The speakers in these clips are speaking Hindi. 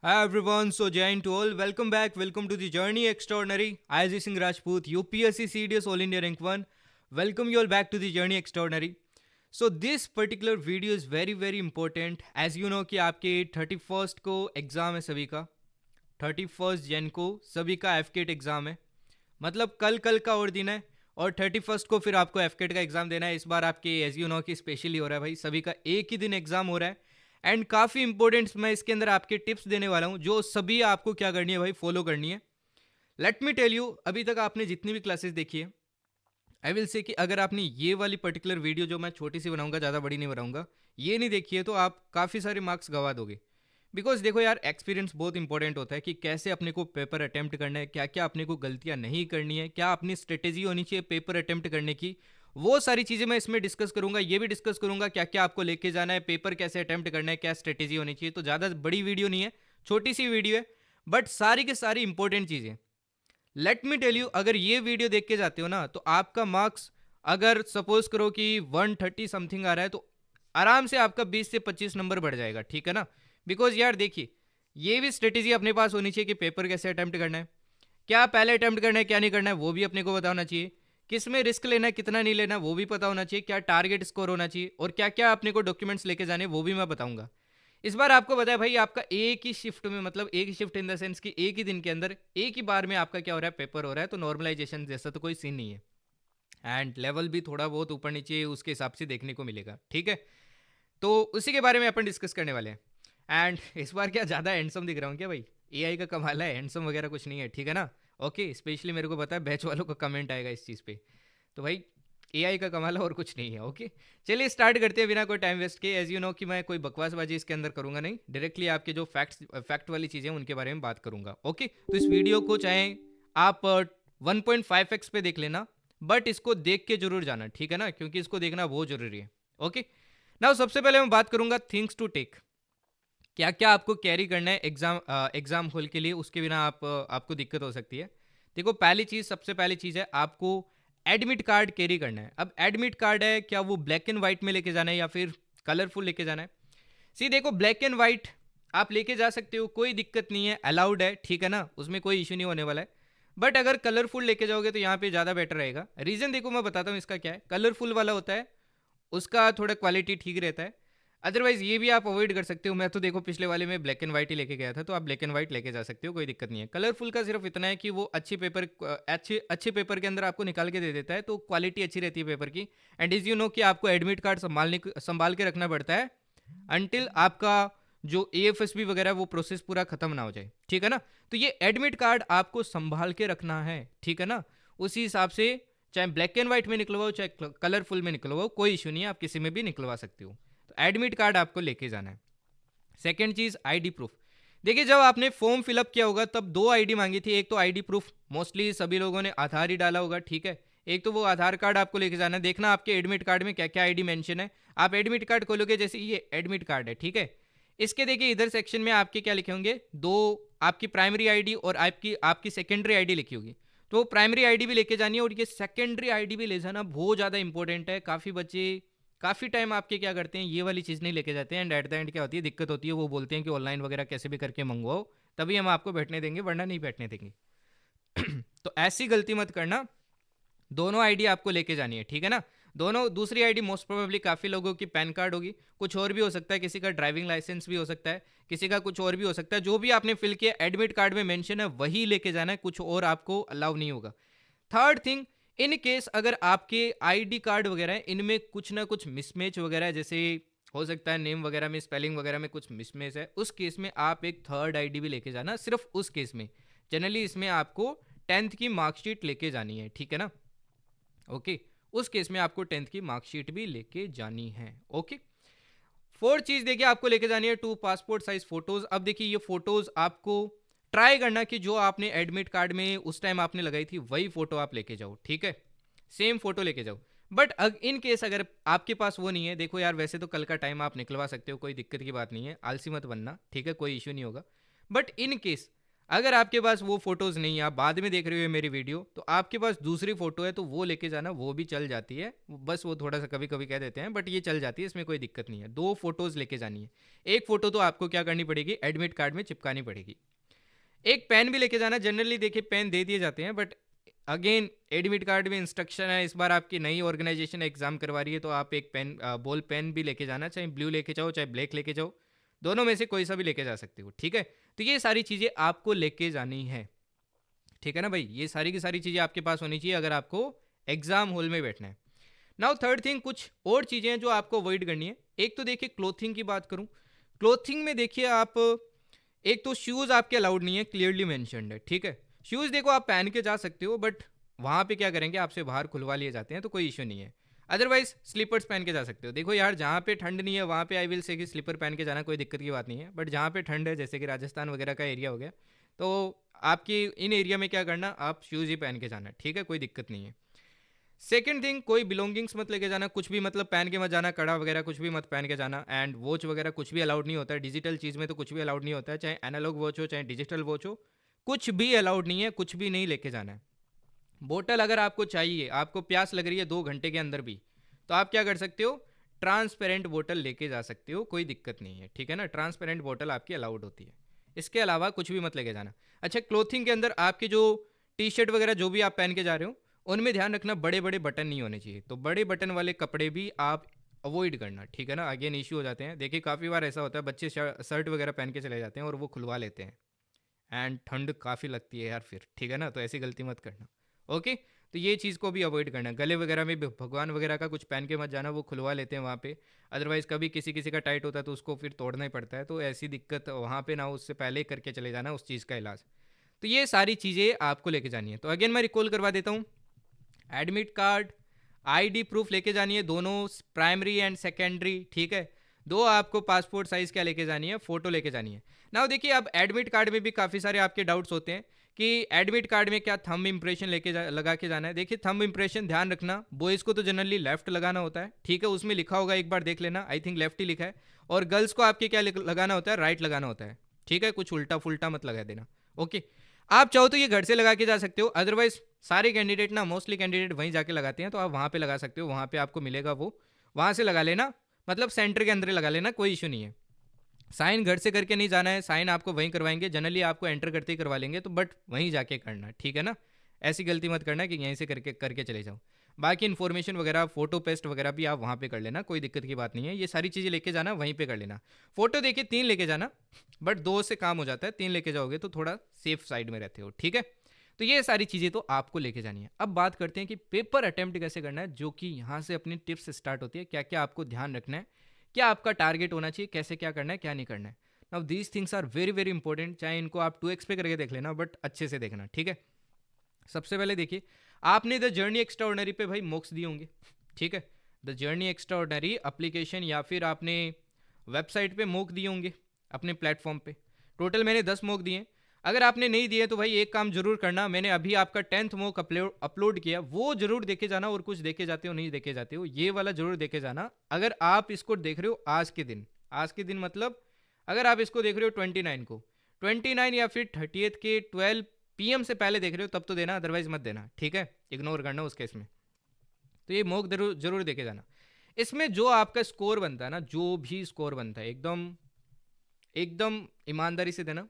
Hi everyone, so Jain to all, welcome back, welcome to the Journey Extraordinary. I Ajay Singh Rajput, UPSC CDS All India Rank 1. Welcome you all back to the Journey Extraordinary. So this particular video is very important. As you know कि आपके 31st को एग्ज़ाम है सभी का, 31st जन को सभी का एफकेट एग्ज़ाम है. मतलब कल कल का और दिन है और 31st को फिर आपको एफकेट का एग्ज़ाम देना है. इस बार आपके एज यू नो कि स्पेशली हो रहा है भाई, सभी का एक ही दिन एग्ज़ाम हो रहा है. एंड काफ़ी इंपॉर्टेंट मैं इसके अंदर आपके टिप्स देने वाला हूँ जो सभी आपको क्या करनी है भाई, फॉलो करनी है. लेट मी टेल यू, अभी तक आपने जितनी भी क्लासेस देखी है, आई विल से कि अगर आपने ये वाली पर्टिकुलर वीडियो जो मैं छोटी सी बनाऊंगा, ज़्यादा बड़ी नहीं बनाऊंगा, ये नहीं देखी है तो आप काफ़ी सारे मार्क्स गवा दोगे. बिकॉज देखो यार, एक्सपीरियंस बहुत इंपॉर्टेंट होता है कि कैसे अपने को पेपर अटेम्प्ट करना है, क्या क्या अपने को गलतियां नहीं करनी है, क्या अपनी स्ट्रेटेजी होनी चाहिए पेपर अटेम्प्ट करने की. वो सारी चीज़ें मैं इसमें डिस्कस करूंगा. ये भी डिस्कस करूंगा क्या क्या आपको लेके जाना है, पेपर कैसे अटेम्प्ट करना है, क्या स्ट्रेटेजी होनी चाहिए. तो ज़्यादा बड़ी वीडियो नहीं है, छोटी सी वीडियो है, बट सारी की सारी इंपॉर्टेंट चीज़ें. लेट मी टेल यू, अगर ये वीडियो देख के जाते हो ना तो आपका मार्क्स, अगर सपोज करो कि 130 समथिंग आ रहा है, तो आराम से आपका 20 से 25 नंबर बढ़ जाएगा. ठीक है ना. बिकॉज यार देखिए, ये भी स्ट्रेटेजी अपने पास होनी चाहिए कि पेपर कैसे अटेम्प्ट करना है, क्या पहले अटेम्प्ट करना है, क्या नहीं करना है, वो भी अपने को पता होना चाहिए. किस में रिस्क लेना है, कितना नहीं लेना, वो भी पता होना चाहिए. क्या टारगेट स्कोर होना चाहिए और क्या क्या अपने को डॉक्यूमेंट्स लेके जाने, वो भी मैं बताऊंगा. इस बार आपको बताया भाई, आपका एक ही शिफ्ट में, मतलब एक ही शिफ्ट इन द सेंस कि एक ही दिन के अंदर एक ही बार में आपका क्या हो रहा है, पेपर हो रहा है. तो नॉर्मलाइजेशन जैसा तो कोई सीन नहीं है. एंड लेवल भी थोड़ा बहुत ऊपर नीचे उसके हिसाब से देखने को मिलेगा. ठीक है. तो उसी के बारे में अपन डिस्कस करने वाले हैं. एंड इस बार क्या ज़्यादा हैंडसम दिख रहा हूँ क्या भाई? एआई का कमाल है, हैंडसम वगैरह कुछ नहीं है. ठीक है ना. ओके, स्पेशली मेरे को पता है बैच वालों का कमेंट आएगा इस चीज़ पे. तो भाई, एआई का कमाल है और कुछ नहीं है. ओके, चलिए स्टार्ट करते हैं बिना कोई टाइम वेस्ट के. एज यू नो कि मैं कोई बकवासबाजी इसके अंदर करूंगा नहीं, डायरेक्टली आपके जो फैक्ट वाली चीज़ें हैं उनके बारे में बात करूंगा. ओके, तो इस वीडियो को चाहे आप 1.5x पे देख लेना, बट इसको देख के जरूर जाना. ठीक है ना, क्योंकि इसको देखना बहुत जरूरी है. ओके. नाउ सबसे पहले मैं बात करूंगा थिंग्स टू टेक. क्या क्या आपको कैरी करना है एग्जाम हॉल के लिए, उसके बिना आपको दिक्कत हो सकती है. देखो, पहली चीज़, सबसे पहली चीज़ है आपको एडमिट कार्ड कैरी करना है. अब एडमिट कार्ड है, क्या वो ब्लैक एंड वाइट में लेके जाना है या फिर कलरफुल लेके जाना है? सी देखो, ब्लैक एंड वाइट आप लेके जा सकते हो, कोई दिक्कत नहीं है, अलाउड है. ठीक है ना, उसमें कोई इशू नहीं होने वाला है. बट अगर कलरफुल लेके जाओगे तो यहाँ पे ज़्यादा बेटर रहेगा. रीज़न देखो मैं बताता हूँ इसका क्या है. कलरफुल वाला होता है, उसका थोड़ा क्वालिटी ठीक रहता है. अदरवाइज ये भी आप अवॉइड कर सकते हो. मैं तो देखो पिछले वाले में ब्लैक एंड वाइट ही लेके गया था, तो आप ब्लैक एंड वाइट लेके जा सकते हो, कोई दिक्कत नहीं है. कलरफुल का सिर्फ इतना है कि वो अच्छे पेपर के अंदर आपको निकाल के दे देता है, तो क्वालिटी अच्छी रहती है पेपर की. एंड इज यू नो कि आपको एडमिट कार्ड संभाल के रखना पड़ता है अनटिल आपका जो AFSB वगैरह वो प्रोसेस पूरा खत्म ना हो जाए. ठीक है ना. तो ये एडमिट कार्ड आपको संभाल के रखना है. ठीक है ना. उसी हिसाब से चाहे ब्लैक एंड व्हाइट में निकलवाओ चाहे कलरफुल में निकलवाओ, कोई इशू नहीं है, आप किसी में भी निकलवा सकते हो. तो एडमिट कार्ड आपको लेके जाना है. सेकेंड चीज़, आईडी प्रूफ. देखिए, जब आपने फॉर्म फिलअप किया होगा तब दो आईडी मांगी थी. एक तो आईडी प्रूफ मोस्टली सभी लोगों ने आधार ही डाला होगा. ठीक है. एक तो वो आधार कार्ड आपको लेके जाना है. देखना आपके एडमिट कार्ड में क्या क्या आईडी मेंशन है. आप एडमिट कार्ड खोलोगे, जैसे ये एडमिट कार्ड है, ठीक है, इसके देखिए इधर सेक्शन में आपके क्या लिखे होंगे, दो आपकी प्राइमरी आईडी और आपकी आपकी सेकेंडरी आईडी लिखी होगी. तो प्राइमरी आईडी भी लेके जानी है और ये सेकेंडरी आईडी भी ले जाना बहुत ज़्यादा इंपॉर्टेंट है. काफ़ी बच्चे काफ़ी टाइम आपके क्या करते हैं, ये वाली चीज़ नहीं लेके जाते हैं. एंड एट द एंड क्या होती है, दिक्कत होती है. वो बोलते हैं कि ऑनलाइन वगैरह कैसे भी करके मंगवाओ, तभी हम आपको बैठने देंगे, वरना नहीं बैठने देंगे. तो ऐसी गलती मत करना. दोनों आईडी आपको लेके जानी है. ठीक है ना. दोनों, दूसरी आईडी मोस्ट प्रोबेबली काफ़ी लोगों की पैन कार्ड होगी, कुछ और भी हो सकता है, किसी का ड्राइविंग लाइसेंस भी हो सकता है, किसी का कुछ और भी हो सकता है. जो भी आपने फिल किया एडमिट कार्ड में मेंशन है वही लेके जाना है, कुछ और आपको अलाउ नहीं होगा. थर्ड थिंग, इन केस अगर आपके आईडी कार्ड वगैरह है, इनमें कुछ ना कुछ मिसमैच वगैरह है, जैसे हो सकता है नेम वगैरह में, स्पेलिंग वगैरह में कुछ मिसमैच है, उस केस में आप एक थर्ड आईडी भी लेके जाना, सिर्फ उस केस में. जनरली इसमें आपको 10th की मार्कशीट लेके जानी है. ठीक है ना. ओके. उस केस में आपको 10th की मार्कशीट भी लेके जानी है. ओके. फोर्थ चीज देखिए, आपको लेके जानी है 2 पासपोर्ट साइज फोटोज. अब देखिए, ये फोटोज आपको ट्राई करना कि जो आपने एडमिट कार्ड में उस टाइम आपने लगाई थी वही फोटो आप लेके जाओ. ठीक है. सेम फोटो लेके जाओ. बट इन केस अगर आपके पास वो नहीं है, देखो यार वैसे तो कल का टाइम आप निकलवा सकते हो, कोई दिक्कत की बात नहीं है, आलसी मत बनना. ठीक है, कोई इशू नहीं होगा. बट इन केस अगर आपके पास वो फोटोज नहीं है, आप बाद में देख रहे हो मेरी वीडियो, तो आपके पास दूसरी फोटो है तो वो लेके जाना, वो भी चल जाती है। बस वो थोड़ा सा कभी कभी कह देते हैं, बट ये चल जाती है, इसमें कोई दिक्कत नहीं है। 2 फोटोज लेके जानी है। एक फोटो तो आपको क्या करनी पड़ेगी, एडमिट कार्ड में चिपकानी पड़ेगी। एक पेन भी लेके जाना। जनरली देखिए पेन दे दिए जाते हैं, बट अगेन एडमिट कार्ड में इंस्ट्रक्शन है, इस बार आपकी नई ऑर्गेनाइजेशन एग्जाम करवा रही है, तो आप एक पेन, बॉल पेन भी लेके जाना, चाहे ब्लू लेके जाओ चाहे ब्लैक लेके जाओ, दोनों में से कोई सा भी लेके जा सकते हो, ठीक है। तो ये सारी चीज़ें आपको लेके जानी है, ठीक है ना भाई। ये सारी की सारी चीज़ें आपके पास होनी चाहिए अगर आपको एग्जाम हॉल में बैठना है। नाउ थर्ड थिंग, कुछ और चीज़ें हैं जो आपको अवॉइड करनी है। एक तो देखिए क्लोथिंग की बात करूं, क्लोथिंग में देखिए आप, एक तो शूज़ आपके अलाउड नहीं है, क्लियरली मेंशन्ड है, ठीक है। शूज़ देखो आप पहन के जा सकते हो, बट वहाँ पे क्या करेंगे, आपसे बाहर खुलवा लिए जाते हैं, तो कोई इशू नहीं है। अदरवाइज स्लीपर्स पहन के जा सकते हो। देखो यार, जहाँ पे ठंड नहीं है वहाँ पे आई विल से कि स्लीपर पहन के जाना कोई दिक्कत की बात नहीं है, बट जहाँ पे ठंड है, जैसे कि राजस्थान वगैरह का एरिया हो गया, तो आपकी इन एरिया में क्या करना, आप शूज़ ही पहन के जाना, ठीक है, कोई दिक्कत नहीं है। सेकेंड थिंग, कोई बिलोंगिंग्स मत लेके जाना, कुछ भी मतलब पहन के मत जाना, कड़ा वगैरह कुछ भी मत पहन के जाना। एंड वॉच वगैरह कुछ भी अलाउड नहीं होता है, डिजिटल चीज़ में तो कुछ भी अलाउड नहीं होता है, चाहे एनालॉग वॉच हो चाहे डिजिटल वॉच हो, कुछ भी अलाउड नहीं है, कुछ भी नहीं लेके जाना है। बोतल अगर आपको चाहिए, आपको प्यास लग रही है 2 घंटे के अंदर भी, तो आप क्या कर सकते हो, ट्रांसपेरेंट बोतल लेके जा सकते हो, कोई दिक्कत नहीं है, ठीक है ना। ट्रांसपेरेंट बोतल आपकी अलाउड होती है, इसके अलावा कुछ भी मत लेके जाना। अच्छा, क्लोथिंग के अंदर आपके जो टी शर्ट वगैरह जो भी आप पहन के जा रहे हो, उनमें ध्यान रखना बड़े बड़े बटन नहीं होने चाहिए, तो बड़े बटन वाले कपड़े भी आप अवॉइड करना, ठीक है ना। अगेन इश्यू हो जाते हैं, देखिए काफ़ी बार ऐसा होता है, बच्चे शर्ट वगैरह पहन के चले जाते हैं और वो खुलवा लेते हैं, एंड ठंड काफ़ी लगती है यार फिर, ठीक है ना, तो ऐसी गलती मत करना। ओके, तो ये चीज़ को भी अवॉइड करना। गले वगैरह में भी भगवान वगैरह का कुछ पहन के मत जाना, वो खुलवा लेते हैं वहाँ पे। अदरवाइज़ कभी किसी किसी का टाइट होता है तो उसको फिर तोड़ना ही पड़ता है, तो ऐसी दिक्कत वहाँ पे ना हो, उससे पहले ही करके चले जाना उस चीज़ का इलाज। तो ये सारी चीज़ें आपको लेके जानी है। तो अगेन मैं रिकॉल करवा देता हूँ, एडमिट कार्ड, आईडी प्रूफ लेके जानी है, दोनों प्राइमरी एंड सेकेंडरी, ठीक है। दो आपको पासपोर्ट साइज क्या लेके जानी है, फोटो लेके जानी है। नाउ देखिए, अब एडमिट कार्ड में भी काफ़ी सारे आपके डाउट्स होते हैं कि एडमिट कार्ड में क्या थंब इंप्रेशन लगा के जाना है। देखिए थंब इंप्रेशन ध्यान रखना, बॉयज़ को तो जनरली लेफ्ट लगाना होता है, ठीक है, उसमें लिखा होगा, एक बार देख लेना, आई थिंक लेफ्ट ही लिखा है। और गर्ल्स को आपके क्या लगाना होता है, राइट लगाना होता है, ठीक है, कुछ उल्टा फुल्टा मत लगा देना। ओके, आप चाहो तो ये घर से लगा के जा सकते हो, अदरवाइज सारे कैंडिडेट ना, मोस्टली कैंडिडेट वहीं जाके लगाते हैं, तो आप वहाँ पे लगा सकते हो, वहाँ पे आपको मिलेगा वो, वहाँ से लगा लेना, मतलब सेंटर के अंदर लगा लेना, कोई इशू नहीं है। साइन घर से करके नहीं जाना है, साइन आपको वहीं करवाएंगे, जनरली आपको एंटर करते ही करवा लेंगे, तो बट वहीं जाके करना, ठीक है ना। ऐसी गलती मत करना कि यहीं से करके करके चले जाओ। बाकी इन्फॉर्मेशन वगैरह, फोटो पेस्ट वगैरह भी आप वहाँ पे कर लेना, कोई दिक्कत की बात नहीं है, ये सारी चीज़ें लेके जाना, वहीं पे कर लेना। फोटो देखिए 3 लेके जाना, बट 2 से काम हो जाता है, 3 लेके जाओगे तो थोड़ा सेफ साइड में रहते हो, ठीक है। तो ये सारी चीज़ें तो आपको लेके जानी है। अब बात करते हैं कि पेपर अटेम्प्ट कैसे करना है, जो कि यहाँ से अपनी टिप्स स्टार्ट होती है, क्या क्या आपको ध्यान रखना है, क्या आपका टारगेट होना चाहिए, कैसे क्या करना है क्या नहीं करना है। Now these things are very very important, चाहे इनको आप 2x पे करके देख लेना, बट अच्छे से देखना, ठीक है। सबसे पहले देखिए, आपने द जर्नी एक्स्ट्राऑर्डिनरी पे भाई मॉक्स दिए होंगे, ठीक है। द जर्नी एक्स्ट्राऑर्डिनरी एप्लीकेशन या फिर आपने वेबसाइट पे मॉक दिए होंगे अपने प्लेटफॉर्म पे। टोटल मैंने 10 मॉक दिए। अगर आपने नहीं दिए तो भाई एक काम जरूर करना, मैंने अभी आपका 10th मॉक अपलोड किया, वो जरूर देखे जाना, और कुछ देखे जाते हो नहीं देखे जाते हो, ये वाला जरूर देखे जाना। अगर आप इसको देख रहे हो आज के दिन, आज के दिन मतलब अगर आप इसको देख रहे हो 29 को, 29 या फिर 30th के 12 PM से पहले देख रहे हो तब तो देना, अदरवाइज मत देना, ठीक है, इग्नोर करना उस केस में। तो ये मॉक जरूर जरूर देखे जाना। इसमें जो आपका स्कोर बनता है ना, जो भी स्कोर बनता है, एकदम एकदम ईमानदारी से देना,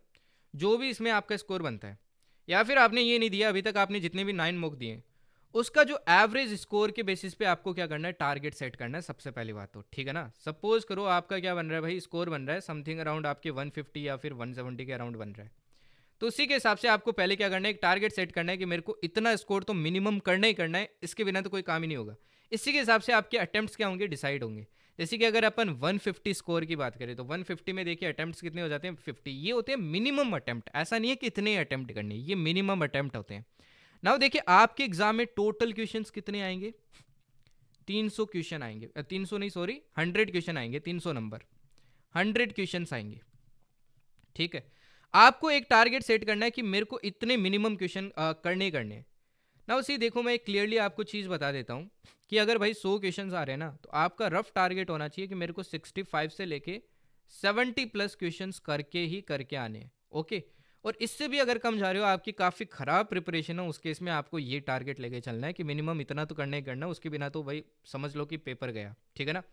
जो भी इसमें आपका स्कोर बनता है। या फिर आपने ये नहीं दिया अभी तक, आपने जितने भी 9 मॉक दिए, उसका जो एवरेज स्कोर के बेसिस पे आपको क्या करना है, टारगेट सेट करना है सबसे पहली बात तो, ठीक है ना। सपोज करो आपका क्या बन रहा है भाई, स्कोर बन रहा है समथिंग अराउंड आपके 150 या फिर 170 के अराउंड बन रहा है, तो उसी के हिसाब से आपको पहले क्या करना है, एक टारगेट सेट करना है कि मेरे को इतना स्कोर तो मिनिमम करना ही करना है, इसके बिना तो कोई काम ही नहीं होगा। इसी के हिसाब से आपके अटेम्प्ट्स क्या होंगे, डिसाइड होंगे। जैसे कि अगर अपन 150 स्कोर की बात करें, तो 150 में देखिए अटेम्प्ट्स कितने हो जाते हैं, 50। ये होते हैं मिनिमम अटेम्प्ट, ऐसा नहीं है कि इतने अटेम्प्ट करने, ये मिनिमम अटेम्प्ट होते हैं। नाउ देखिए आपके एग्जाम में टोटल क्वेश्चन कितने आएंगे, 300 क्वेश्चन आएंगे, 300 नहीं सॉरी 100 क्वेश्चन आएंगे, 300 नंबर, 100 क्वेश्चन आएंगे, ठीक है। आपको एक टारगेट सेट करना है कि मेरे को इतने मिनिमम क्वेश्चन करने ही करने हैं। ना उसी देखो, मैं क्लियरली आपको चीज़ बता देता हूँ कि अगर भाई 100 क्वेश्चन आ रहे हैं ना, तो आपका रफ टारगेट होना चाहिए कि मेरे को 65 से लेके 70 प्लस क्वेश्चंस करके ही करके आने हैं, ओके। और इससे भी अगर कम जा रहे हो, आपकी काफ़ी ख़राब प्रिपरेशन है, उस केस में आपको ये टारगेट लेके चलना है कि मिनिमम इतना तो करना ही करना, उसके बिना तो भाई समझ लो कि पेपर गया, ठीक है ना।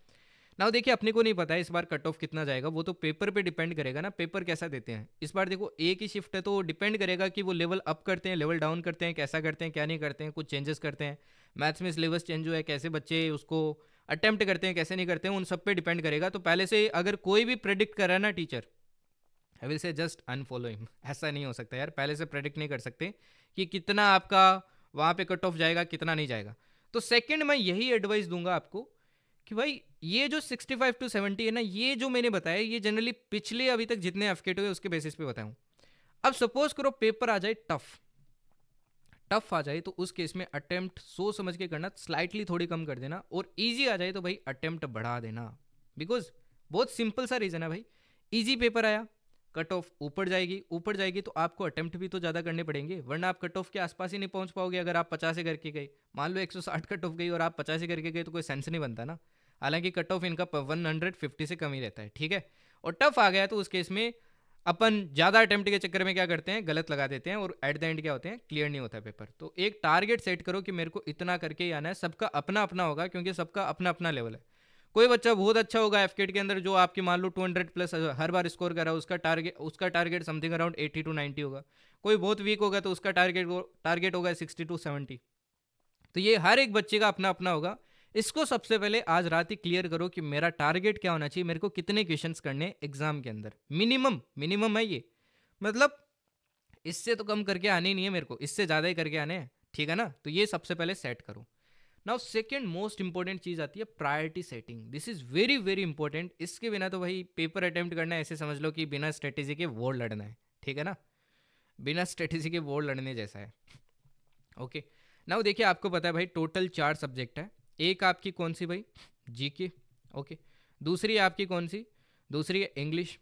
ना देखिए, अपने को नहीं पता है इस बार कट ऑफ कितना जाएगा, वो तो पेपर पे डिपेंड करेगा ना, पेपर कैसा देते हैं इस बार। देखो एक ही शिफ्ट है तो डिपेंड करेगा कि वो लेवल अप करते हैं, लेवल डाउन करते हैं, कैसा करते हैं, क्या नहीं करते हैं, कुछ चेंजेस करते हैं। मैथ्स में सिलेबस चेंज हुआ है, कैसे बच्चे उसको अटेम्प्ट करते हैं, कैसे नहीं करते हैं, उन सब पे डिपेंड करेगा। तो पहले से अगर कोई भी प्रेडिक्ट कर रहा है ना teacher, I will say just unfollow him. ऐसा नहीं हो सकता यार, पहले से प्रेडिक्ट नहीं कर सकते कि कितना आपका वहाँ पे कट ऑफ जाएगा, कितना नहीं जाएगा। तो सेकंड मैं यही एडवाइस दूंगा आपको कि भाई ये जो 65 टू 70 है ना, ये जो मैंने बताया, ये जनरली पिछले अभी तक जितने एफकेट हुए उसके बेसिस पे बताऊं। अब सपोज करो पेपर आ जाए टफ, टफ आ जाए तो उस केस में अटेम्प्ट सोच समझ के करना, स्लाइटली थोड़ी कम कर देना, और ईजी आ जाए तो भाई अटेम्प्ट बढ़ा देना। बिकॉज बहुत सिंपल सा रीजन है भाई, ईजी पेपर आया, कट ऑफ ऊपर जाएगी, ऊपर जाएगी तो आपको अटेम्प्ट भी तो ज़्यादा करने पड़ेंगे, वरना आप कट ऑफ के आसपास ही नहीं पहुंच पाओगे। अगर आप 50 से करके गए, मान लो 160 कट ऑफ गई और आप 50 से करके गए, तो कोई सेंस नहीं बनता ना। हालांकि कट ऑफ इनका 150 से कम ही रहता है, ठीक है। और टफ आ गया तो उस केस में अपन ज़्यादा अटेम्प्ट के चक्कर में क्या करते हैं, गलत लगा देते हैं, और एट द एंड क्या होते हैं, क्लियर नहीं होता पेपर। तो एक टारगेट सेट करो कि मेरे को इतना करके ही आना है। सबका अपना अपना होगा, क्योंकि सबका अपना अपना लेवल है। कोई बच्चा बहुत अच्छा होगा एफकेट के अंदर, जो आपकी मान लो 200 प्लस हर बार स्कोर कर रहा है, उसका टारगेट समथिंग अराउंड 80 टू 90 होगा। कोई बहुत वीक होगा तो उसका टारगेट होगा 60 टू 70। तो ये हर एक बच्चे का अपना अपना होगा। इसको सबसे पहले आज रात ही क्लियर करो कि मेरा टारगेट क्या होना चाहिए, मेरे को कितने क्वेश्चंस करने एग्जाम के अंदर, मिनिमम मिनिमम है ये, मतलब इससे तो कम करके आने ही नहीं है मेरे को, इससे ज़्यादा ही करके आने हैं, ठीक है ना। तो ये सबसे पहले सेट करो। नाउ सेकेंड मोस्ट इंपॉर्टेंट चीज़ आती है priority setting. This is very very important. इसके बिना तो भाई पेपर अटेम्प्ट करना है, ऐसे समझ लो कि बिना स्ट्रेटेजी के वॉर लड़ना है, ठीक है ना। बिना स्ट्रेटेजी के वॉर लड़ने जैसा है। ओके, नाउ देखिए, आपको पता है भाई टोटल 4 सब्जेक्ट है। एक आपकी कौन सी भाई, जीके, ओके। दूसरी आपकी कौन सी, दूसरी है इंग्लिश।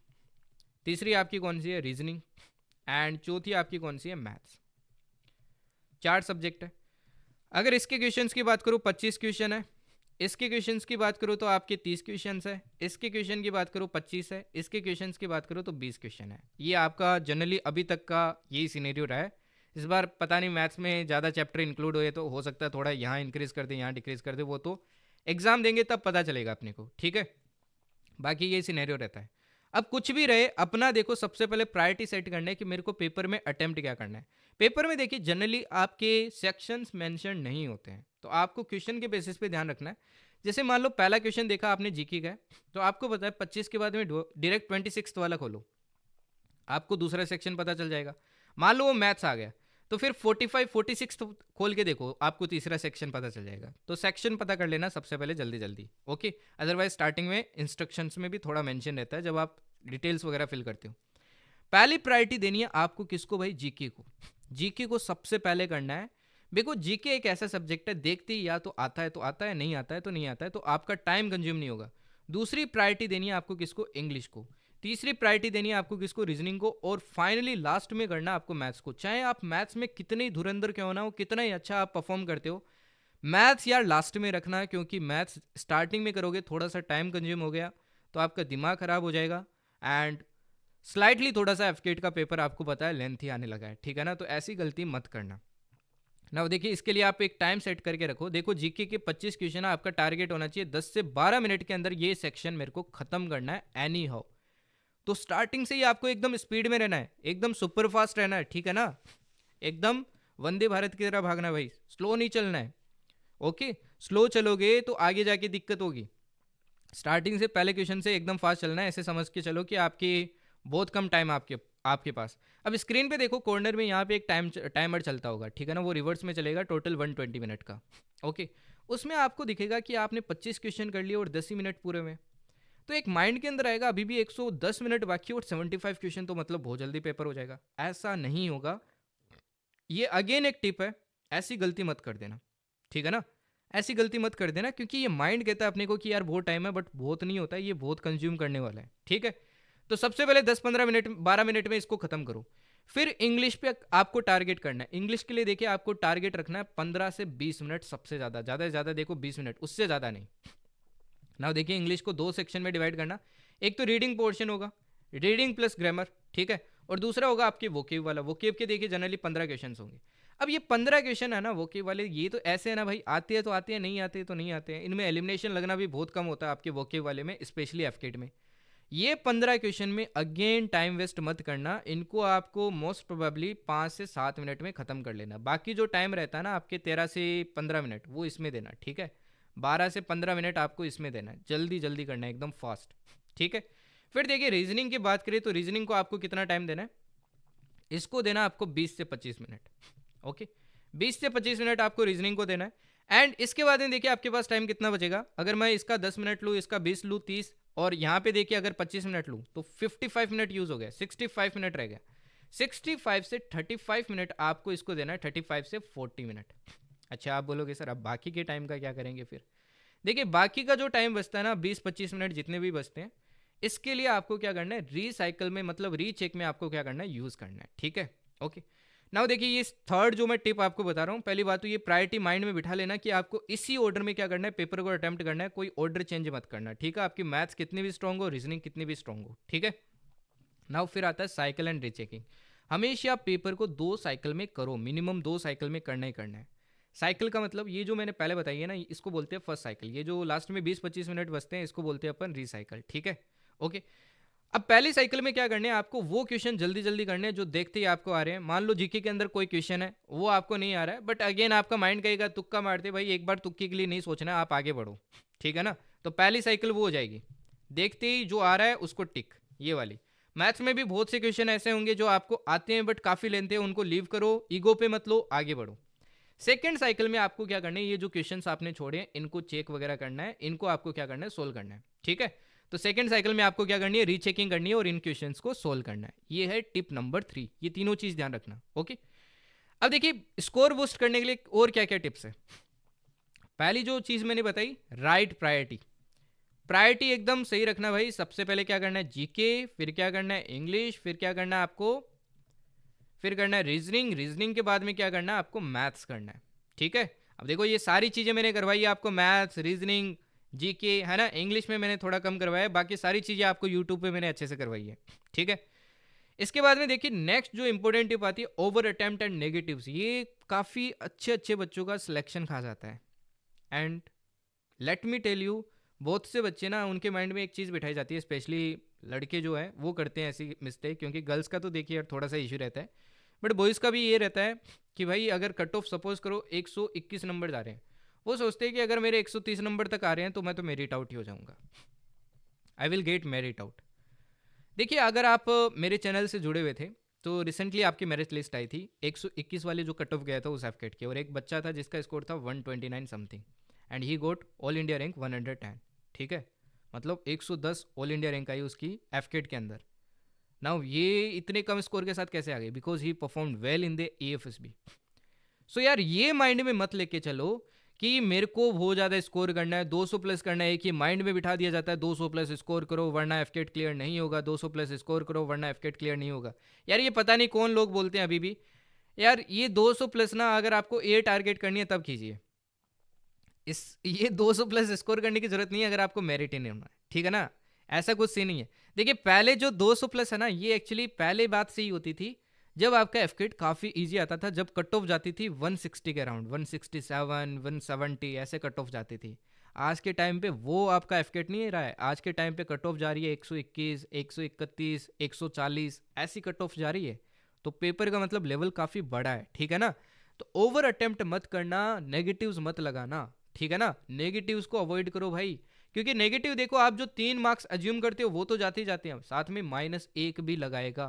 तीसरी आपकी कौन सी है, रीजनिंग। एंड चौथी आपकी कौन सी है, मैथ्स। 4 सब्जेक्ट है। अगर इसके क्वेश्चंस की बात करूँ 25 क्वेश्चन है, इसके क्वेश्चंस की बात करूँ तो आपके 30 क्वेश्चंस है, इसके क्वेश्चन की बात करूँ 25 है, इसके क्वेश्चंस की बात करूँ तो 20 क्वेश्चन है। ये आपका जनरली अभी तक का यही सिनेरियो रहा है। इस बार पता नहीं मैथ्स में ज़्यादा चैप्टर इंक्लूड हुए तो हो सकता है थोड़ा यहाँ इंक्रीज कर दे, यहाँ डिक्रीज कर दे, वो तो एग्जाम देंगे तब पता चलेगा अपने को, ठीक है। बाकी ये सिनेरियो रहता है। अब कुछ भी रहे, अपना देखो सबसे पहले प्रायोरिटी सेट करना है कि मेरे को पेपर में अटेम्प्ट क्या करना है। पेपर में देखिए जनरली आपके सेक्शंस मेंशन नहीं होते हैं, तो आपको क्वेश्चन के बेसिस पे ध्यान रखना है। जैसे मान लो पहला क्वेश्चन देखा आपने जीके का है, तो आपको पता है 25 के बाद में डायरेक्ट 26 वाला खोलो, आपको दूसरा सेक्शन पता चल जाएगा। मान लो वो मैथ्स आ गया, तो फिर 45 46 खोल के देखो, आपको तीसरा सेक्शन पता चल जाएगा। तो सेक्शन पता कर लेना सबसे पहले जल्दी जल्दी, ओके। अदरवाइज स्टार्टिंग में इंस्ट्रक्शंस में भी थोड़ा मेंशन रहता है जब आप डिटेल्स वगैरह फिल करते हो। पहली प्रायोरिटी देनी है आपको किसको भाई, जीके को। जीके को सबसे पहले करना है। देखो जीके एक ऐसा सब्जेक्ट है, देखते ही या तो आता है तो आता है, नहीं आता है तो नहीं आता है, तो आपका टाइम कंज्यूम नहीं होगा। दूसरी प्रायोरिटी देनी है आपको किसको, इंग्लिश को। तीसरी प्रायोरिटी देनी है आपको किसको, रीजनिंग को। और फाइनली लास्ट में करना आपको मैथ्स को। चाहे आप मैथ्स में कितने ही धुरंधर क्यों ना हो, कितना ही अच्छा आप परफॉर्म करते हो, मैथ्स यार लास्ट में रखना है, क्योंकि मैथ्स स्टार्टिंग में करोगे थोड़ा सा टाइम कंज्यूम हो गया तो आपका दिमाग खराब हो जाएगा। एंड स्लाइटली थोड़ा सा एफकेट का पेपर आपको पता है लेंथ ही आने लगा है, ठीक है ना। तो ऐसी गलती मत करना ना। देखिए इसके लिए आप एक टाइम सेट करके रखो। देखो जीके के 25 क्वेश्चन है, आपका टारगेट होना चाहिए 10 से 12 मिनट के अंदर ये सेक्शन मेरे को खत्म करना है एनी हाउ। तो स्टार्टिंग से ही आपको एकदम स्पीड में रहना है, एकदम सुपर फास्ट रहना है, ठीक है ना। एकदम वंदे भारत की तरह भागना है भाई, स्लो नहीं चलना है, ओके। स्लो चलोगे तो आगे जाके दिक्कत होगी। स्टार्टिंग से पहले क्वेश्चन से एकदम फास्ट चलना है, ऐसे समझ के चलो कि आपकी बहुत कम टाइम आपके आपके पास। अब स्क्रीन पे देखो कॉर्नर में यहाँ पे एक टाइमर चलता होगा, ठीक है ना, वो रिवर्स में चलेगा, टोटल 120 मिनट का, ओके। उसमें आपको दिखेगा कि आपने 25 क्वेश्चन कर लिए और 10 ही मिनट पूरे में। तो एक माइंड के अंदर आएगा अभी भी 110 मिनट बाकी और 75 क्वेश्चन, तो मतलब बहुत जल्दी पेपर हो जाएगा। ऐसा नहीं होगा। ये अगेन एक टिप है, ऐसी गलती मत कर देना, ठीक है ना। ऐसी गलती मत कर देना, क्योंकि ये माइंड कहता है अपने को कि यार बहुत टाइम है, बट बहुत नहीं होता है, ये बहुत कंज्यूम करने वाला है, ठीक है। तो सबसे पहले 10-15 मिनट 12 मिनट में इसको खत्म करो। फिर इंग्लिश पे आपको टारगेट करना है। इंग्लिश के लिए देखिए आपको टारगेट रखना है 15 से 20 मिनट, सबसे ज़्यादा से ज़्यादा देखो 20 मिनट, उससे ज़्यादा नहीं। ना देखिए इंग्लिश को 2 सेक्शन में डिवाइड करना। एक तो रीडिंग पोर्शन होगा, रीडिंग प्लस ग्रामर, ठीक है। और दूसरा होगा आपके वोकेब वाला। वोकेब के देखिए जनरली 15 क्वेश्चन होंगे। अब ये 15 क्वेश्चन है ना वोकेब वाले, ये तो ऐसे है ना भाई, आते हैं तो आते हैं, नहीं आते तो नहीं आते हैं। इनमें एलिमिनेशन लगना भी बहुत कम होता है आपके वोकेब वाले में, स्पेशली एफकेट में। ये 15 क्वेश्चन में अगेन टाइम वेस्ट मत करना, इनको आपको मोस्ट प्रोबेबली 5 से 7 मिनट में ख़त्म कर लेना। बाकी जो टाइम रहता है ना आपके 13 से 15 मिनट, वो इसमें देना, ठीक है। 12 से 15 मिनट आपको इसमें देना है, जल्दी जल्दी करना है, एकदम फास्ट, ठीक है। फिर देखिए रीजनिंग की बात करें तो रीजनिंग को आपको कितना टाइम देना है, इसको देना आपको 20 से 25 मिनट, ओके। 20 से 25 मिनट आपको रीजनिंग को देना है। एंड इसके बाद में देखिए आपके पास टाइम कितना बचेगा, अगर मैं इसका 10 मिनट लूँ, इसका 20 लूँ, 30, और यहाँ पे देखिए अगर 25 मिनट लूँ तो 55 मिनट यूज़ हो गया, 65 मिनट रह गया। 65 से 35 मिनट आपको इसको देना है, 35 से 40 मिनट। अच्छा, आप बोलोगे सर अब बाकी के टाइम का क्या करेंगे फिर। देखिए बाकी का जो टाइम बचता है ना, 20-25 मिनट जितने भी बचते हैं, इसके लिए आपको क्या करना है, रीसाइकिल में मतलब रीचेक में आपको क्या करना है, यूज़ करना है, ठीक है, ओके। नाउ देखिए ये थर्ड जो मैं टिप आपको बता रहा हूँ, पहली बात तो ये प्रायोरिटी माइंड में बिठा लेना कि आपको इसी ऑर्डर में क्या करना है, पेपर को अटेम्प्ट करना है, कोई ऑर्डर चेंज मत करना, ठीक है। आपकी मैथ्स कितनी भी स्ट्रॉन्ग हो, रीजनिंग कितनी भी स्ट्रॉन्ग हो, ठीक है। नाउ फिर आता है साइकिल एंड रीचेकिंग। हमेशा पेपर को 2 साइकिल में करो, मिनिमम 2 साइकिल में करना ही करना है। साइकिल का मतलब ये जो मैंने पहले बताई है ना, इसको बोलते हैं फर्स्ट साइकिल। ये जो लास्ट में 20-25 मिनट बचते हैं, इसको बोलते हैं अपन रीसाइकिल, ठीक है, ओके। अब पहली साइकिल में क्या करने हैं, आपको वो क्वेश्चन जल्दी जल्दी करने हैं जो देखते ही आपको आ रहे हैं। मान लो जीके के अंदर कोई क्वेश्चन है, वो आपको नहीं आ रहा है, बट अगेन आपका माइंड कहेगा तुक्का मारते भाई, एक बार तुक्के के लिए नहीं सोचना है, आप आगे बढ़ो, ठीक है ना। तो पहली साइकिल वो हो जाएगी, देखते ही जो आ रहा है उसको टिक, ये वाली। मैथ्स में भी बहुत से क्वेश्चन ऐसे होंगे जो आपको आते हैं बट काफ़ी लेंथे हैं, उनको लीव करो, ईगो पे मत लो, आगे बढ़ो। सेकेंड साइकिल में आपको क्या करना है, ये जो क्वेश्चंस आपने छोड़े हैं इनको चेक वगैरह करना है, इनको आपको क्या करना है, सोल्व करना है, ठीक है। तो सेकंड साइकिल में आपको क्या करनी है, रीचेकिंग करनी है और इन क्वेश्चंस को सोल्व करना है। ये है टिप नंबर 3, ये तीनों चीज ध्यान रखना, ओके। अब देखिए स्कोर बूस्ट करने के लिए और क्या क्या टिप्स है। पहली जो चीज मैंने बताई, राइट प्रायोरिटी। प्रायोरिटी एकदम सही रखना भाई। सबसे पहले क्या करना है, जीके, फिर क्या करना है, इंग्लिश, फिर क्या करना है आपको, फिर करना है रीजनिंग, रीजनिंग के बाद में क्या करना है आपको, मैथ्स करना है, ठीक है। अब देखो ये सारी चीजें मैंने करवाई है आपको, मैथ्स, रीजनिंग, जीके, है ना। इंग्लिश में मैंने थोड़ा कम करवाया है, बाकी सारी चीजें आपको यूट्यूब पे मैंने अच्छे से करवाई है, ठीक है। इसके बाद में देखिए नेक्स्ट जो इंपॉर्टेंट टिप आती है, ओवर अटेम्प्ट एंड नेगेटिव्स। ये काफ़ी अच्छे अच्छे बच्चों का सिलेक्शन खा जाता है। And let me tell you, बहुत से बच्चे ना उनके माइंड में एक चीज़ बिठाई जाती है, स्पेशली लड़के जो है वो करते हैं ऐसी मिस्टेक, क्योंकि गर्ल्स का तो देखिए यार थोड़ा सा इशू रहता है, बट बॉयज़ का भी ये रहता है कि भाई अगर कट ऑफ सपोज करो 121 नंबर आ रहे हैं, वो सोचते हैं कि अगर मेरे 130 नंबर तक आ रहे हैं तो मैं तो मेरिट आउट ही हो जाऊंगा, I will get merit out. देखिए अगर आप मेरे चैनल से जुड़े हुए थे तो रिसेंटली आपकी मेरिट लिस्ट आई थी, 121 वाले जो कट ऑफ गया था उस एफकेट के, और एक बच्चा था जिसका स्कोर था 129 something, and he got all India rank 110, ठीक है। मतलब 110 ऑल इंडिया रैंक आई उसकी एफकेट के अंदर। नाउ ये इतने कम स्कोर के साथ कैसे आ गए, because he perform well in the AFSB. So यार ये माइंड में मत लेके चलो कि मेरे को बहुत ज़्यादा स्कोर करना है, 200 प्लस करना है। एक ही माइंड में बिठा दिया जाता है 200 प्लस स्कोर करो वरना एफकेट क्लियर नहीं होगा, 200 प्लस स्कोर करो वरना एफकेट क्लियर नहीं होगा। यार ये पता नहीं कौन लोग बोलते हैं अभी भी। यार ये 200 प्लस ना अगर आपको ए टारगेट करनी है तब कीजिए, इस ये 200 प्लस स्कोर करने की जरूरत नहीं है अगर आपको मेरिट ही नहीं होना है, ठीक है ना। ऐसा कुछ सीन नहीं है। देखिए पहले जो 200 प्लस है ना, ये एक्चुअली पहले बात सही होती थी जब आपका एफकेट काफ़ी इजी आता था, जब कट ऑफ जाती थी 160 के अराउंड, 167 170 ऐसे कट ऑफ जाती थी। आज के टाइम पे वो आपका एफकेट नहीं रहा है, आज के टाइम पे कट ऑफ जा रही है 121 131 140 ऐसी कट ऑफ जा रही है। तो पेपर का मतलब लेवल काफ़ी बड़ा है, ठीक है ना। तो ओवर अटेम्प्ट मत करना, नेगेटिव्स मत लगाना, ठीक है ना। नेगेटिव्स को अवॉइड करो भाई, क्योंकि नेगेटिव देखो आप जो 3 मार्क्स अज्यूम करते हो वो तो जाते ही जाते हैं, साथ में -1 भी लगाएगा,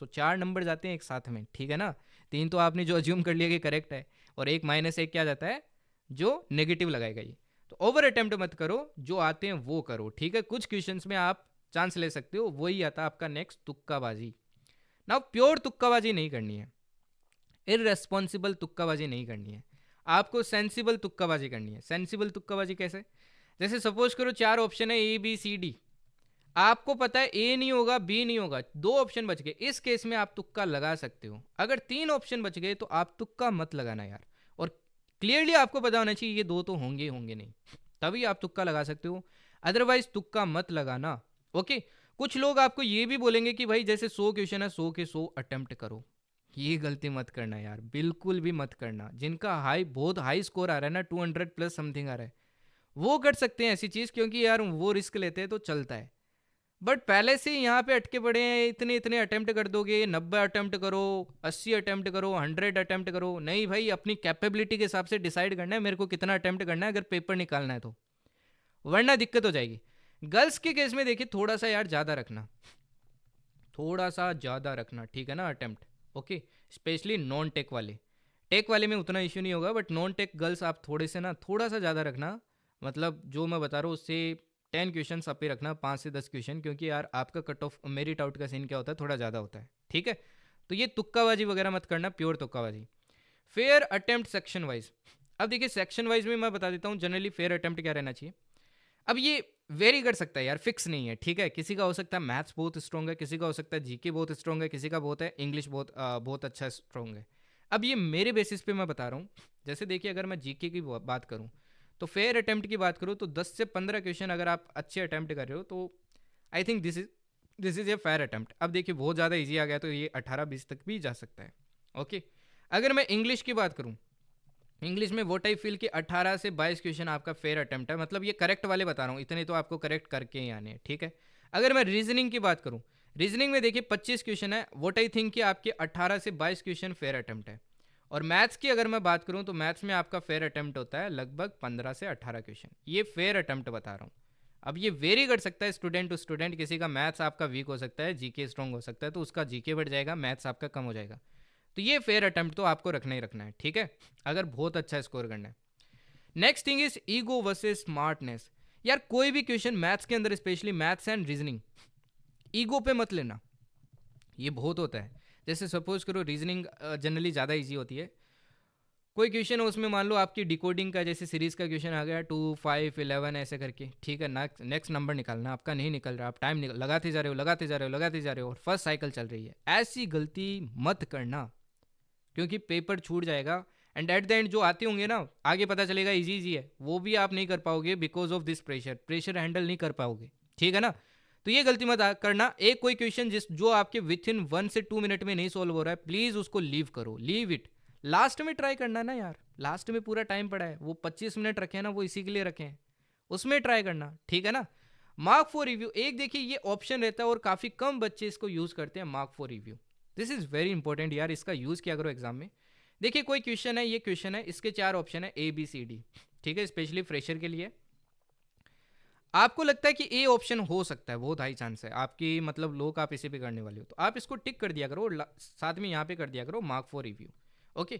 तो 4 नंबर जाते हैं एक साथ में, ठीक है ना। 3 तो आपने जो अज्यूम कर लिया कि करेक्ट है, और एक -1 क्या जाता है जो नेगेटिव लगाएगा ये। तो ओवर अटेम्प्ट मत करो, जो आते हैं वो करो, ठीक है। कुछ क्वेश्चंस में आप चांस ले सकते हो, वही आता है आपका नेक्स्ट तुक्काबाजी। ना प्योर तुक्काबाजी नहीं करनी है, इररेस्पॉन्सिबल तुक्काबाजी नहीं करनी है, आपको सेंसिबल तुक्काबाजी करनी है। सेंसिबल तुक्काबाजी कैसे, जैसे सपोज करो 4 ऑप्शन है ए बी सी डी, आपको पता है ए नहीं होगा बी नहीं होगा, 2 ऑप्शन बच गए, इस केस में आप तुक्का लगा सकते हो। अगर 3 ऑप्शन बच गए तो आप तुक्का मत लगाना यार, और क्लियरली आपको पता होना चाहिए ये 2 तो होंगे होंगे नहीं, तभी आप तुक्का लगा सकते हो, अदरवाइज तुक्का मत लगाना, ओके। कुछ लोग आपको ये भी बोलेंगे कि भाई जैसे 100 क्वेश्चन है, 100 के 100 अटेम्प्ट करो। ये गलती मत करना यार, बिल्कुल भी मत करना। जिनका बहुत हाई स्कोर आ रहा है ना, 200 प्लस समथिंग आ रहा है, वो कर सकते हैं ऐसी चीज़, क्योंकि यार वो रिस्क लेते हैं तो चलता है। बट पहले से ही यहाँ पे अटके पड़े हैं, इतने इतने अटेम्प्ट कर दोगे, 90 अटेम्प्ट करो, 80 अटेम्प्ट करो, 100 अटेम्प्ट करो। नहीं भाई, अपनी कैपेबिलिटी के हिसाब से डिसाइड करना है मेरे को कितना अटेम्प्ट करना है अगर पेपर निकालना है तो, वरना दिक्कत हो जाएगी। गर्ल्स के केस में देखिए थोड़ा सा यार ज़्यादा रखना, थोड़ा सा ज़्यादा रखना, ठीक है ना, attempt. Okay, specially non tech वाले। टेक वाले में उतना इश्यू नहीं होगा, बट नॉन टेक गर्ल्स आप थोड़े से ना थोड़ा सा ज़्यादा रखना। मतलब जो मैं बता रहा हूँ उससे 10 क्वेश्चन आप ही रखना, 5 से 10 क्वेश्चन, क्योंकि यार आपका कट ऑफ मेरिट आउट का सीन क्या होता है, थोड़ा ज़्यादा होता है, ठीक है। तो ये तुक्काबाजी वगैरह मत करना, प्योर तुक्काबाजी। Fair attempt section wise. अब देखिए सेक्शन वाइज में मैं बता देता हूँ जनरली फेयर अटेम्प्ट क्या रहना चाहिए। अब ये वेरी कर सकता है यार, फिक्स नहीं है, ठीक है। किसी का हो सकता है मैथ्स बहुत स्ट्रॉन्ग है, किसी का हो सकता है जीके बहुत स्ट्रॉन्ग है, किसी का बहुत है इंग्लिश बहुत अच्छा स्ट्रॉन्ग है। अब ये मेरे बेसिस पे मैं बता रहा हूँ। जैसे देखिए अगर मैं जीके की बात करूँ, तो फेयर अटेम्प्ट की बात करूँ तो 10 से 15 क्वेश्चन अगर आप अच्छे अटेम्प्ट कर रहे हो तो I think this is a fair attempt. अब देखिए बहुत ज़्यादा ईजी आ गया तो ये 18-20 तक भी जा सकता है। ओके, अगर मैं इंग्लिश की बात करूँ, इंग्लिश में वोट आई फील कि 18 से 22 क्वेश्चन आपका फेयर अटेम्प्ट है। मतलब ये करेक्ट वाले बता रहा हूँ, इतने तो आपको करेक्ट करके ही आने हैं, ठीक है। अगर मैं रीजनिंग की बात करूँ, रीजनिंग में देखिए 25 क्वेश्चन है, वोट आई थिंक कि आपके 18 से 22 क्वेश्चन फेयर अटेम्प्ट है। और मैथ्स की अगर मैं बात करूँ तो मैथ्स में आपका फेयर अटेम्प्ट होता है लगभग 15 से 18 क्वेश्चन। ये फेयर अटेम्प्ट बता रहा हूँ। अब ये वेरी कर सकता है स्टूडेंट टू स्टूडेंट, किसी का मैथ्स आपका वीक हो सकता है, जीके स्ट्रॉन्ग हो सकता है, तो उसका जीके बढ़ जाएगा, मैथ्स आपका कम हो जाएगा। तो ये फेयर अटेम्प्ट तो आपको रखना ही रखना है, ठीक है, अगर बहुत अच्छा स्कोर करना है। Next thing is ego versus smartness. यार कोई भी क्वेश्चन मैथ्स के अंदर, specially maths and reasoning, ego पे मत लेना, ये बहुत होता है। जैसे सपोज करो रीजनिंग जनरली ज़्यादा इजी होती है, कोई क्वेश्चन है उसमें मान लो आपकी डिकोडिंग का जैसे सीरीज का क्वेश्चन आ गया 2, 5, 11 ऐसे करके, ठीक है, नेक्स्ट नंबर निकालना, आपका नहीं निकल रहा, आप टाइम लगाते जा रहे हो, लगाते जा रहे हो, लगाते जा रहे हो, और फर्स्ट साइकिल चल रही है। ऐसी गलती मत करना, क्योंकि पेपर छूट जाएगा। एंड एट द एंड जो आते होंगे ना, आगे पता चलेगा इजी इजी है, वो भी आप नहीं कर पाओगे because of this pressure, pressure handle नहीं कर पाओगे, ठीक है ना। तो ये गलती मत करना। एक कोई क्वेश्चन जो आपके विथ इन 1 से 2 मिनट में नहीं सॉल्व हो रहा है, प्लीज उसको लीव करो, लीव इट। लास्ट में ट्राई करना ना यार, लास्ट में पूरा टाइम पड़ा है, वो 25 मिनट रखे हैं ना, वो इसी के लिए रखे हैं, उसमें ट्राई करना, ठीक है ना। मार्क फॉर रिव्यू, एक देखिए ये ऑप्शन रहता है और काफ़ी कम बच्चे इसको यूज़ करते हैं, mark for review. This is very important यार, इसका यूज़ किया करो एग्जाम में। देखिए कोई क्वेश्चन है, ये क्वेश्चन है, इसके 4 ऑप्शन है ABCD, ठीक है, स्पेशली फ्रेशर के लिए। आपको लगता है कि ए ऑप्शन हो सकता है, बहुत हाई चांस है आपकी, मतलब लोग आप इसी पे करने वाले हो, तो आप इसको टिक कर दिया करो, साथ में यहाँ पे कर दिया करो मार्क फॉर रिव्यू। ओके,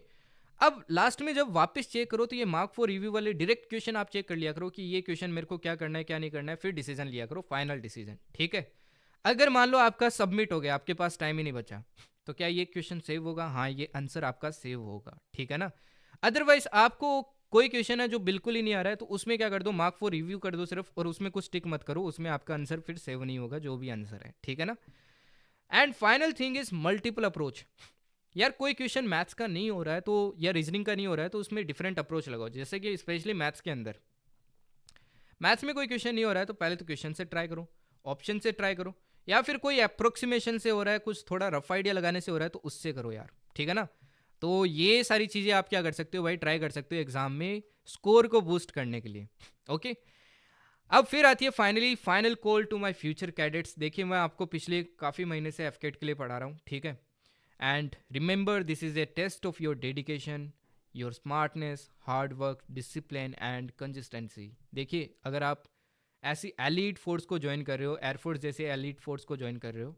अब लास्ट में जब वापस चेक करो तो ये मार्क फॉर रिव्यू वाले डायरेक्ट क्वेश्चन आप चेक कर लिया करो कि ये क्वेश्चन मेरे को क्या करना है क्या नहीं करना है, फिर डिसीजन लिया करो, फाइनल डिसीजन, ठीक है। अगर मान लो आपका सबमिट हो गया, आपके पास टाइम ही नहीं बचा, तो क्या ये क्वेश्चन सेव होगा? हाँ, ये आंसर आपका सेव होगा, ठीक है ना। अदरवाइज आपको कोई क्वेश्चन है जो बिल्कुल ही नहीं आ रहा है, तो उसमें क्या कर दो, मार्क फॉर रिव्यू कर दो सिर्फ, और उसमें कुछ टिक मत करो, उसमें आपका आंसर फिर सेव नहीं होगा, जो भी आंसर है, ठीक है ना। And final thing is multiple approach. यार कोई क्वेश्चन मैथ्स का नहीं हो रहा है तो, या रीजनिंग का नहीं हो रहा है, तो उसमें डिफरेंट अप्रोच लगाओ। जैसे कि स्पेशली मैथ्स के अंदर, मैथ्स में कोई क्वेश्चन नहीं हो रहा है तो पहले तो क्वेश्चन से ट्राई करो, ऑप्शन से ट्राई करो, या फिर कोई अप्रोक्सीमेशन से हो रहा है, कुछ थोड़ा रफ आइडिया लगाने से हो रहा है तो उससे करो यार, ठीक है ना। तो ये सारी चीज़ें आप क्या कर सकते हो भाई, ट्राई कर सकते हो एग्जाम में स्कोर को बूस्ट करने के लिए। ओके, अब फिर आती है finally final call to my future cadets. देखिए मैं आपको पिछले काफ़ी महीने से एफकेट के लिए पढ़ा रहा हूँ, ठीक है। And remember this is a test of your dedication, your smartness, hard work, discipline and consistency. देखिए अगर आप ऐसी एलीट फोर्स को ज्वाइन कर रहे हो, एयरफोर्स जैसे एलीट फोर्स को ज्वाइन कर रहे हो,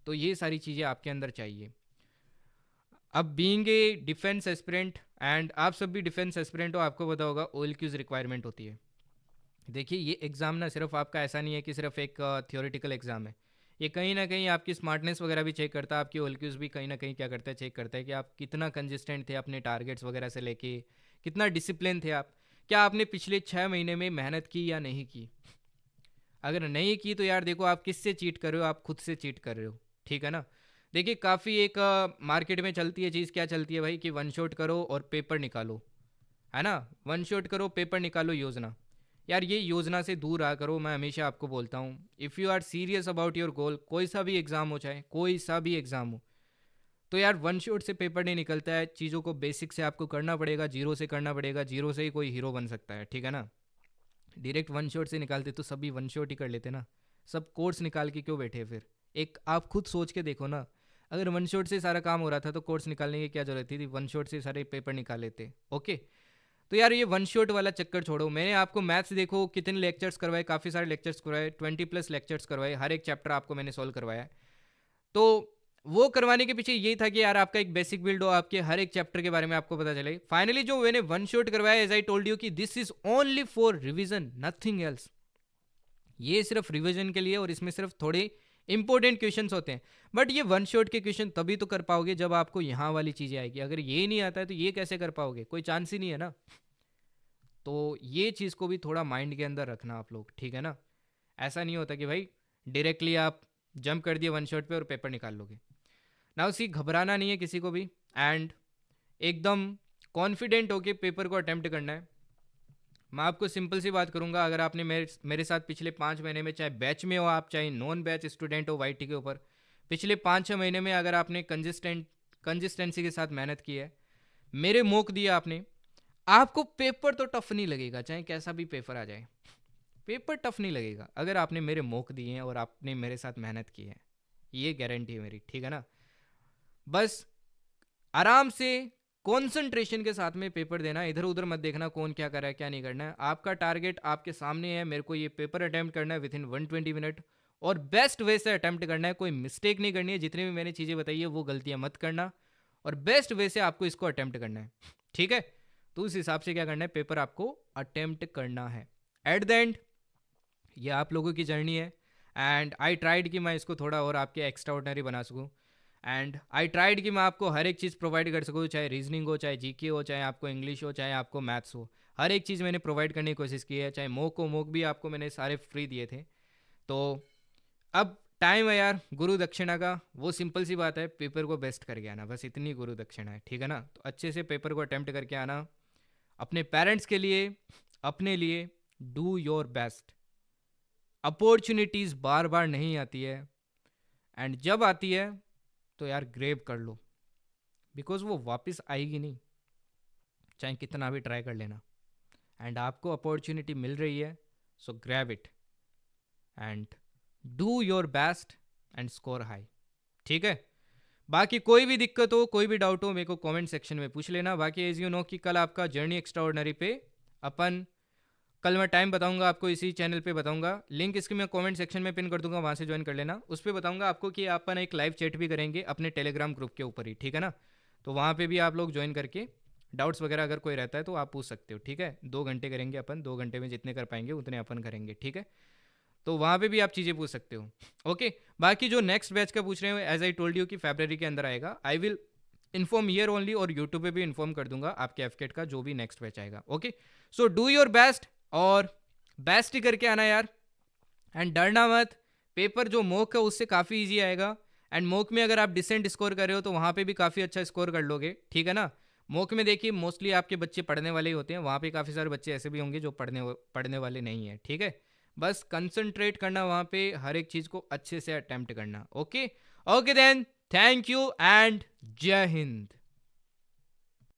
तो ये सारी चीज़ें आपके अंदर चाहिए। अब being a defence aspirant, and आप सब भी डिफेंस एस्पिरेंट हो, आपको पता होगा OLQs रिक्वायरमेंट होती है। देखिए ये एग्ज़ाम ना सिर्फ आपका ऐसा नहीं है कि सिर्फ एक थियोरेटिकल एग्ज़ाम है, ये कहीं ना कहीं आपकी स्मार्टनेस वगैरह भी चेक करता है, आपकी OLQs भी कहीं ना कहीं क्या करता है, चेक करता है कि आप कितना कंसिस्टेंट थे अपने टारगेट्स वगैरह से लेके, कितना डिसिप्लिन थे आप, क्या आपने पिछले 6 महीने में मेहनत की या नहीं की। अगर नहीं की तो यार देखो आप किससे चीट कर रहे हो, आप खुद से चीट कर रहे हो, ठीक है ना। देखिए काफ़ी एक मार्केट में चलती है चीज़, क्या चलती है भाई, कि वन शॉट करो और पेपर निकालो, है ना, वन शॉट करो पेपर निकालो योजना। यार ये योजना से दूर रहा करो, मैं हमेशा आपको बोलता हूँ। If you are serious about your goal, कोई सा भी एग्ज़ाम हो, चाहे कोई सा भी एग्ज़ाम हो, तो यार वन शॉट से पेपर नहीं निकलता है। चीज़ों को बेसिक से आपको करना पड़ेगा, जीरो से करना पड़ेगा। जीरो से ही कोई हीरो बन सकता है, ठीक है ना। डायरेक्ट वन शॉट से निकालते तो सभी वन शॉट ही कर लेते ना। सब कोर्स निकाल के क्यों बैठे फिर? एक आप खुद सोच के देखो ना, अगर वन शॉट से सारा काम हो रहा था तो कोर्स निकालने की क्या जरूरत थी? वन शॉट से सारे पेपर निकाल लेते। ओके, तो यार ये वन शॉट वाला चक्कर छोड़ो। मैंने आपको मैथ्स देखो कितने लेक्चर्स करवाए, काफ़ी सारे लेक्चर्स करवाए, 20+ लेक्चर्स करवाए, हर एक चैप्टर आपको मैंने सॉल्व करवाया है। तो वो करवाने के पीछे यही था कि यार आपका एक बेसिक बिल्ड हो, आपके हर एक चैप्टर के बारे में आपको पता चले। फाइनली जो मैंने वन शॉट करवाया, एज आई टोल्ड यू कि this is only for revision, nothing else. ये सिर्फ रिवीजन के लिए, और इसमें सिर्फ थोड़े इंपॉर्टेंट क्वेश्चंस होते हैं। बट ये वन शॉट के क्वेश्चन तभी तो कर पाओगे जब आपको यहाँ वाली चीज़ें आएगी। अगर ये नहीं आता है तो ये कैसे कर पाओगे? कोई चांस ही नहीं है ना। तो ये चीज़ को भी थोड़ा माइंड के अंदर रखना आप लोग, ठीक है ना। ऐसा नहीं होता कि भाई डायरेक्टली आप जंप कर दिए वन शॉट पे और पेपर निकाल लोगे ना। उसी घबराना नहीं है किसी को भी, एंड एकदम कॉन्फिडेंट होके पेपर को अटेम्प्ट करना है। मैं आपको सिंपल सी बात करूंगा, अगर आपने मेरे साथ पिछले 5 महीने में, चाहे बैच में हो आप, चाहे नॉन बैच स्टूडेंट हो वाईटी के ऊपर, पिछले 5-6 महीने में अगर आपने कंसिस्टेंसी के साथ मेहनत की है, मेरे मॉक दिए आपने, आपको पेपर तो टफ नहीं लगेगा। चाहे कैसा भी पेपर आ जाए, पेपर टफ नहीं लगेगा अगर आपने मेरे मॉक दिए हैं और आपने मेरे साथ मेहनत की है। ये गारंटी है मेरी, ठीक है ना। बस आराम से कंसंट्रेशन के साथ में पेपर देना, इधर उधर मत देखना कौन क्या कर रहा है क्या नहीं करना है। आपका टारगेट आपके सामने है, मेरे को ये पेपर अटेम्प्ट करना है विद इन 120 मिनट, और बेस्ट वे से अटेम्प्ट करना है। कोई मिस्टेक नहीं करनी है, जितनी भी मैंने चीज़ें बताई है वो गलतियां मत करना, और बेस्ट वे से आपको इसको अटेम्प्ट करना है, ठीक है। तो उस हिसाब से क्या करना है, पेपर आपको अटेम्प्ट करना है। एट द एंड ये आप लोगों की जर्नी है, एंड आई ट्राइड कि मैं इसको थोड़ा और आपके एक्स्ट्रा ऑर्डनरी बना सकूँ, एंड आई ट्राइड कि मैं आपको हर एक चीज़ प्रोवाइड कर सकूँ, चाहे रीजनिंग हो, चाहे जीके हो, चाहे आपको इंग्लिश हो, चाहे आपको मैथ्स हो। हर एक चीज़ मैंने प्रोवाइड करने की कोशिश की है। चाहे मोक हो, मोक भी आपको मैंने सारे फ्री दिए थे। तो अब टाइम है यार गुरु दक्षिणा का। वो सिंपल सी बात है, पेपर को बेस्ट करके आना, बस इतनी गुरु दक्षिणा है, ठीक है ना। तो अच्छे से पेपर को अटेम्प्ट करके आना, अपने पेरेंट्स के लिए, अपने लिए। Do your best. अपॉर्चुनिटीज़ बार बार नहीं आती है, एंड जब आती है तो यार ग्रेब कर लो, बिकॉज वो वापस आएगी नहीं, चाहे कितना भी ट्राई कर लेना। एंड आपको अपॉर्चुनिटी मिल रही है, सो grab it and do your best and score high, ठीक है। बाकी कोई भी दिक्कत हो, कोई भी डाउट हो, मेरे को कमेंट सेक्शन में पूछ लेना। बाकी एज यू नो कि कल आपका जर्नी एक्स्ट्रा ऑर्डनरी पे अपन, कल मैं टाइम बताऊंगा आपको, इसी चैनल पे बताऊंगा। लिंक इसकी मैं कमेंट सेक्शन में पिन कर दूंगा, वहाँ से ज्वाइन कर लेना। उस पर बताऊंगा आपको कि अपन एक लाइव चैट भी करेंगे अपने टेलीग्राम ग्रुप के ऊपर ही, ठीक है ना। तो वहाँ पे भी आप लोग ज्वाइन करके डाउट्स वगैरह अगर कोई रहता है तो आप पूछ सकते हो, ठीक है। 2 घंटे करेंगे अपन, 2 घंटे में जितने कर पाएंगे उतने अपन करेंगे, ठीक है। तो वहाँ पे भी आप चीज़ें पूछ सकते हो, ओके। बाकी जो नेक्स्ट बैच का पूछ रहे हो, एज आई टोल्ड यू कि फरवरी के अंदर आएगा। I will inform year only, और यूट्यूब पे भी इन्फॉर्म कर दूंगा आपके एफकेट का जो भी नेक्स्ट बैच आएगा, okay. So do your best, और बेस्ट ही करके आना यार, एंड डरना मत। पेपर जो मोक है उससे काफ़ी इजी आएगा, एंड मोक में अगर आप डिसेंट स्कोर कर रहे हो तो वहाँ पे भी काफ़ी अच्छा स्कोर कर लोगे, ठीक है ना। मोक में देखिए मोस्टली आपके बच्चे पढ़ने वाले ही होते हैं, वहाँ पे काफ़ी सारे बच्चे ऐसे भी होंगे जो पढ़ने वाले नहीं हैं, ठीक है। बस कंसंट्रेट करना वहाँ पे, हर एक चीज़ को अच्छे से अटेम्प्ट करना, okay. Okay then, thank you and जय हिंद।